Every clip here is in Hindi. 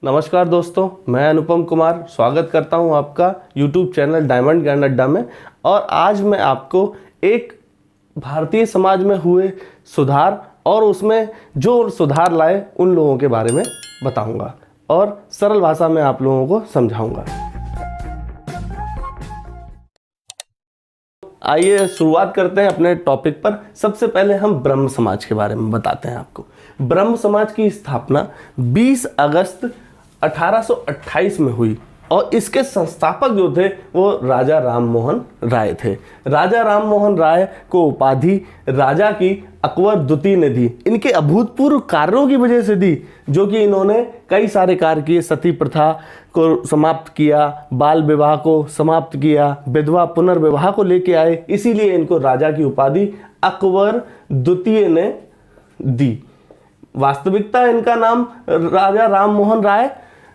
नमस्कार दोस्तों, मैं अनुपम कुमार स्वागत करता हूं आपका YouTube चैनल डायमंड ज्ञान अड्डा में। और आज मैं आपको एक भारतीय समाज में हुए सुधार और उसमें जो सुधार लाए उन लोगों के बारे में बताऊंगा और सरल भाषा में आप लोगों को समझाऊंगा। आइए शुरुआत करते हैं अपने टॉपिक पर। सबसे पहले हम ब्रह्म समाज के बारे में बताते हैं आपको। ब्रह्म समाज की स्थापना 20 अगस्त 1828 में हुई और इसके संस्थापक जो थे वो राजा राम मोहन राय थे। राजा राम मोहन राय को उपाधि राजा की अकबर द्वितीय ने दी। इनके अभूतपूर्व कार्यों की वजह से दी, जो कि इन्होंने कई सारे कार्य किए। सती प्रथा को समाप्त किया, बाल विवाह को समाप्त किया, विधवा पुनर्विवाह को लेके आए, इसीलिए इनको राजा की उपाधि अकबर द्वितीय ने दी। वास्तविकता इनका नाम राजा राम मोहन राय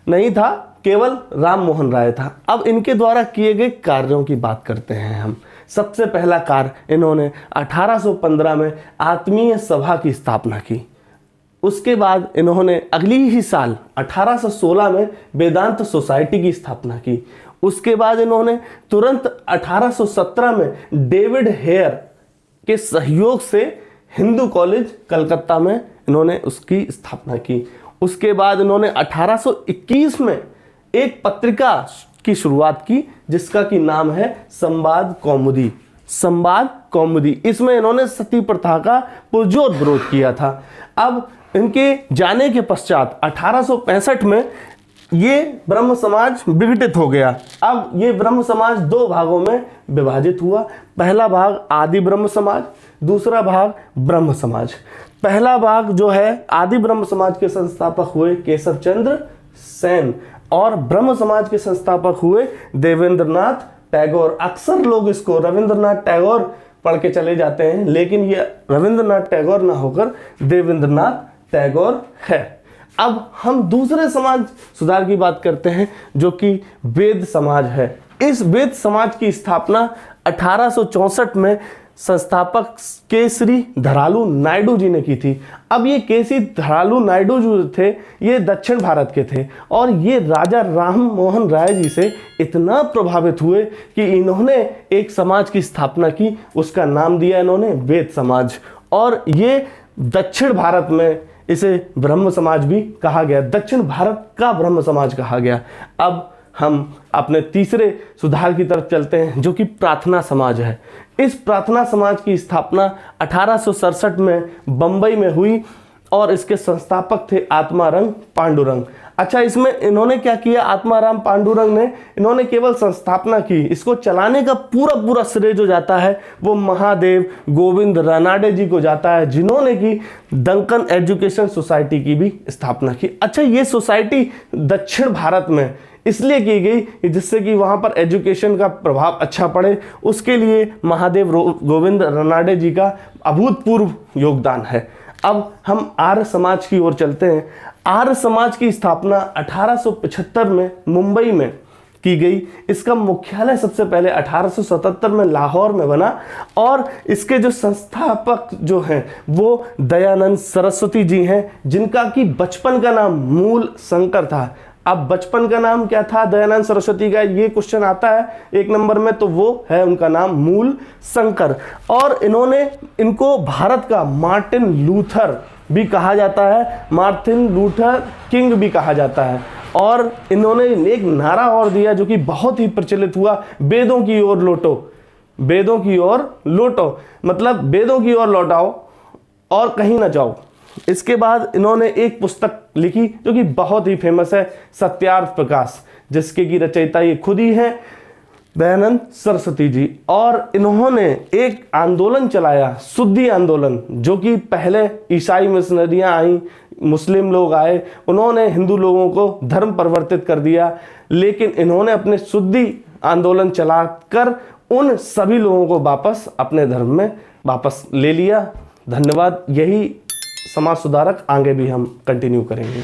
नहीं था, केवल राम मोहन राय था। अब इनके द्वारा किए गए कार्यों की बात करते हैं हम। सबसे पहला कार्य, इन्होंने 1815 में आत्मीय सभा की स्थापना की। उसके बाद इन्होंने अगली ही साल 1816 में वेदांत सोसाइटी की स्थापना की। उसके बाद इन्होंने तुरंत 1817 में डेविड हेयर के सहयोग से हिंदू कॉलेज कलकत्ता में इन्होंने उसकी स्थापना की। उसके बाद इन्होंने 1821 में एक पत्रिका की शुरुआत की जिसका कि नाम है संवाद कौमुदी। संवाद कौमुदी, इसमें इन्होंने सती प्रथा का पुरजोर विरोध किया था। अब इनके जाने के पश्चात 1865 में ये ब्रह्म समाज विघटित हो गया। अब ये ब्रह्म समाज दो भागों में विभाजित हुआ। पहला भाग आदि ब्रह्म समाज, दूसरा भाग ब्रह्म समाज। पहला भाग जो है आदि ब्रह्म समाज के संस्थापक हुए केशव चंद्र सेन और ब्रह्म समाज के संस्थापक हुए देवेंद्रनाथ टैगोर। अक्सर लोग इसको रविंद्रनाथ टैगोर पढ़ के चले जाते हैं, लेकिन ये रविंद्रनाथ टैगोर ना होकर देवेंद्रनाथ टैगोर है। अब हम दूसरे समाज सुधार की बात करते हैं जो कि वेद समाज है। इस वेद समाज की स्थापना 1864 में संस्थापक केसरी धरालू नायडू जी ने की थी। अब ये केसरी धरालू नायडू जो थे ये दक्षिण भारत के थे और ये राजा राम मोहन राय जी से इतना प्रभावित हुए कि इन्होंने एक समाज की स्थापना की। उसका नाम दिया इन्होंने वेद समाज और ये दक्षिण भारत में इसे ब्रह्म समाज भी कहा गया। दक्षिण भारत का ब्रह्म समाज कहा गया। अब हम अपने तीसरे सुधार की तरफ चलते हैं जो कि प्रार्थना समाज है। इस प्रार्थना समाज की स्थापना 1867 में बंबई में हुई और इसके संस्थापक थे आत्माराम पांडुरंग। अच्छा, इसमें इन्होंने क्या किया? आत्माराम पांडुरंग ने इन्होंने केवल संस्थापना की, इसको चलाने का पूरा श्रेय जो जाता है वो महादेव गोविंद रानाडे जी को जाता है, जिन्होंने की डंकन एजुकेशन सोसाइटी की भी स्थापना की। अच्छा, ये सोसाइटी दक्षिण भारत में इसलिए की गई जिससे कि वहां पर एजुकेशन का प्रभाव अच्छा पड़े। उसके लिए महादेव गोविंद रानाडे जी का अभूतपूर्व योगदान है। अब हम आर्य समाज की ओर चलते हैं। आर्य समाज की स्थापना 1875 में मुंबई में की गई। इसका मुख्यालय सबसे पहले 1877 में लाहौर में बना और इसके जो संस्थापक जो हैं वो दयानंद सरस्वती जी हैं, जिनका कि बचपन का नाम मूल शंकर था। अब बचपन का नाम क्या था दयानंद सरस्वती का, ये क्वेश्चन आता है 1 नंबर में, तो वो है उनका नाम मूल शंकर। और इनको भारत का मार्टिन लूथर भी कहा जाता है, मार्टिन लूथर किंग भी कहा जाता है। और इन्होंने एक नारा और दिया जो कि बहुत ही प्रचलित हुआ, वेदों की ओर लौटो, वेदों की ओर लौटो, मतलब वेदों की ओर लौटाओ और कहीं ना जाओ। इसके बाद इन्होंने एक पुस्तक लिखी जो कि बहुत ही फेमस है, सत्यार्थ प्रकाश, जिसके की रचयिता ये खुद ही है दयानंद सरस्वती जी। और इन्होंने एक आंदोलन चलाया, शुद्धि आंदोलन, जो कि पहले ईसाई मिशनरियां आई, मुस्लिम लोग आए, उन्होंने हिंदू लोगों को धर्म परिवर्तित कर दिया, लेकिन इन्होंने अपने शुद्धि आंदोलन चलाकर उन सभी लोगों को वापस अपने धर्म में वापस ले लिया। धन्यवाद। यही समाज सुधारक आगे भी हम कंटिन्यू करेंगे।